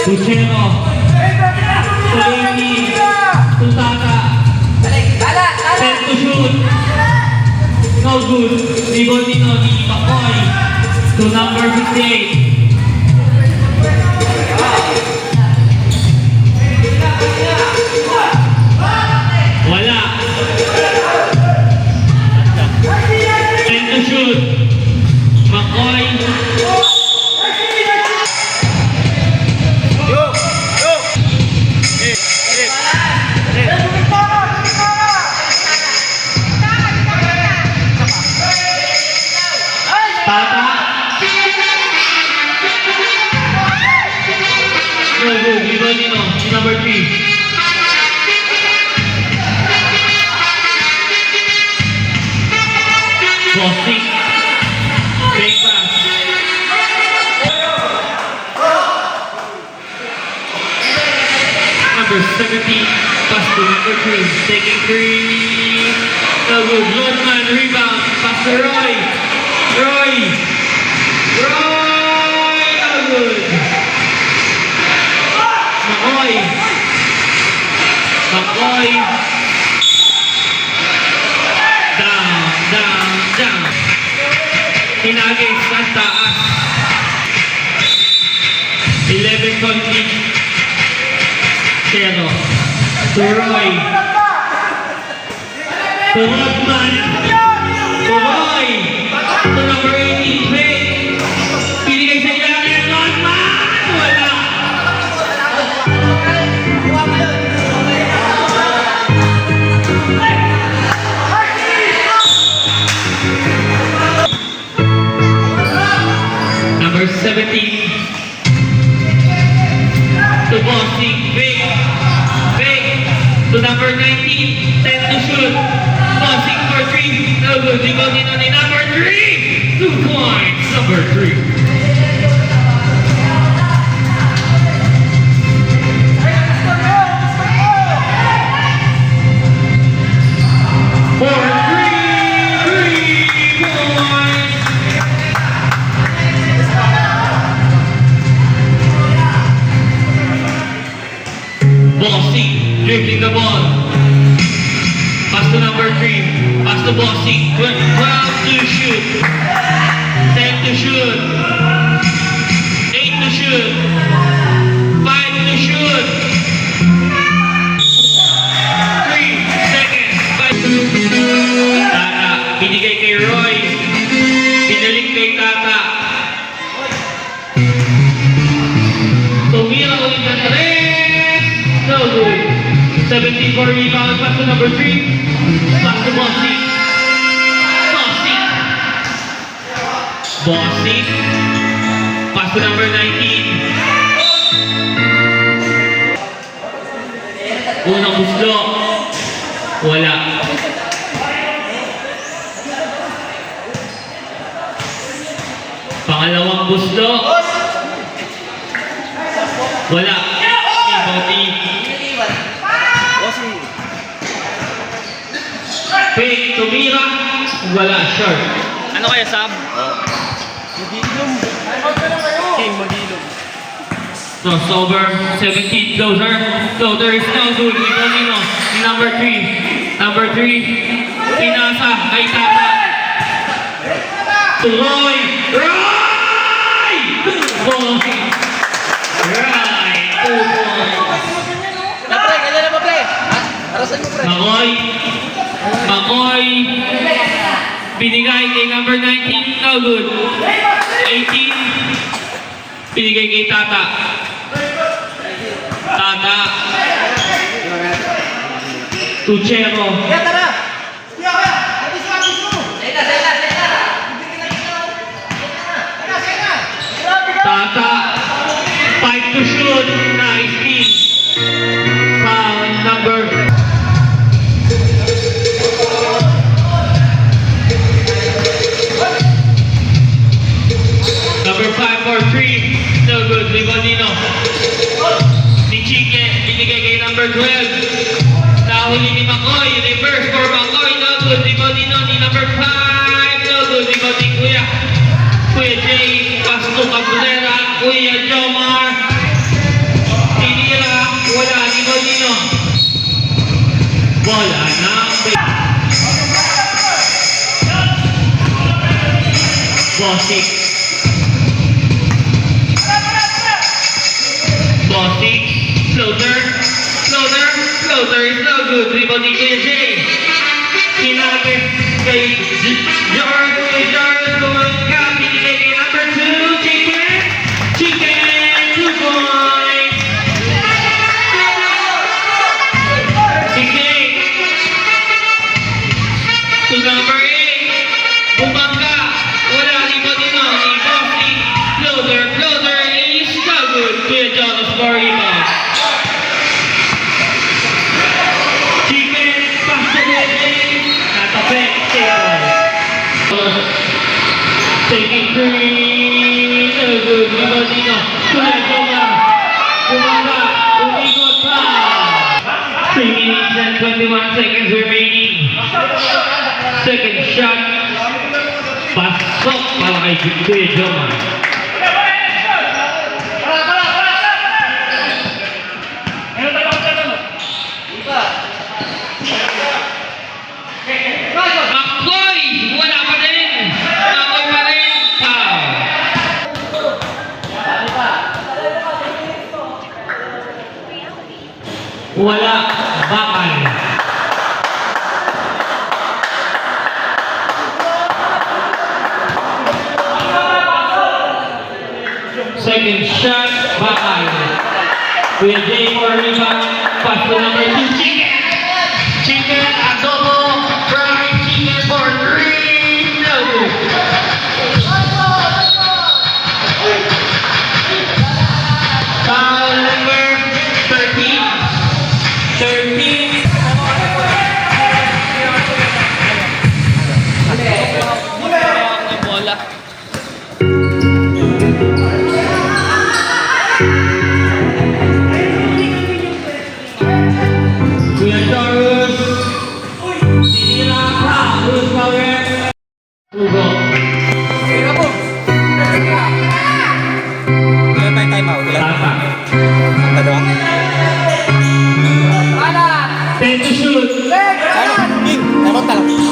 Lucero. Solini. Tutata. Set to shoot. No good. Libonino ni Makoy. To number 58. Wala. Set to shoot. Makoy. Tata. No good. Libonino. Number 3. Bossing. Fake pass. Number 17. Pass to number 2. Taking 3. No good. Lordman. Rebound. Pass to Roy. Roy! No good! Makoy! Down! Hinagis sa taas. 11 conflict. Zero. To Roy. To Rodman. To Roy. To number 18, Faye. Pinigay sa ilalim, Rodman! Wala! Number 17. To Bossing, Faye. To number 19, 10 to shoot. Bossing for 3. No good. Libonino ni number 3. 2 points. Number 3. For 3 points. Bossing dribbling the ball. Pass to number 3. Pass to Bossing. 12 to shoot. 10 to shoot. 8 to shoot. 5 to shoot. 3 seconds. 5. Tata. Binigay kay Roy. Pinalik kay Tata. Tumira ulit na 3. No good. 17 for rebound. Pass to number 3. Pass to Bossing. Pass to number 19. Unang buslo. Wala. Pangalawang buslo. Wala. Boti. Fake, tumira. Wala, short. Ano kaya, Sam? Magilom. King, magilom. Crossover, 17, closer. Closer is no good. Libonino, number 3. Number 3, pinasa, kay Tata. To Roy. Roy! 2 points. Roy, 2 points. Pre, kanya na ba, pre? Arasan mo, pre. Makoy. Binigay kay number 19, no good. 18, binigay kay Tata. Tuchero. Tara! Tata. 5 to shoot. Nice team. Foul number. Number 5 for 3. No good. Libonino. Ni Chike. Binigay kay number 12. Nahuli ni Makoy. Reverse for Makoy. No good. Libonino ni number 5. No good. Libonino Kuya Jay. Pass to Cabrera. Kuya Jomar. Bola ng Bosik. Bosik. Floater. Floater. Floater is no good. Rebound ni Kuya Jay. Sinabi kay Jarvis Lumanka. Binigay kay number 2. Chicken. Chicken. 2 points. Chicken. To number 8. Bumangga. Wala rebound din no. Ni Bosik. Floater. Floater is no good. Kuya Jonas for rebound. Chicken. Pass to Kuya Jay. Natapik. Taking three. No good. Rebound din no. Kuya Jonas. Bumangga. Umikot pa. 3 minutes and 21 seconds remaining. Second shot. Pasok para kay Kuya Jonas. Makoy! Wala pa din! Makoy pa rin! Foul! Wala. Bakal. Second shot, bakal. Kuya Jay for rebound. Pass to number 2, Chicken. Chicken, adobo, fried chicken for 3. No good. Foul number 13. 13. Bola. Kuya Taurus. Sinira ka. Taurus Power. Hugo. Ilan pa yung time out? Ilan? Tata. Dalawa? 10 to shoot. Ano? King, time out talaga.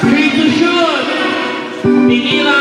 3 to shoot. Sinira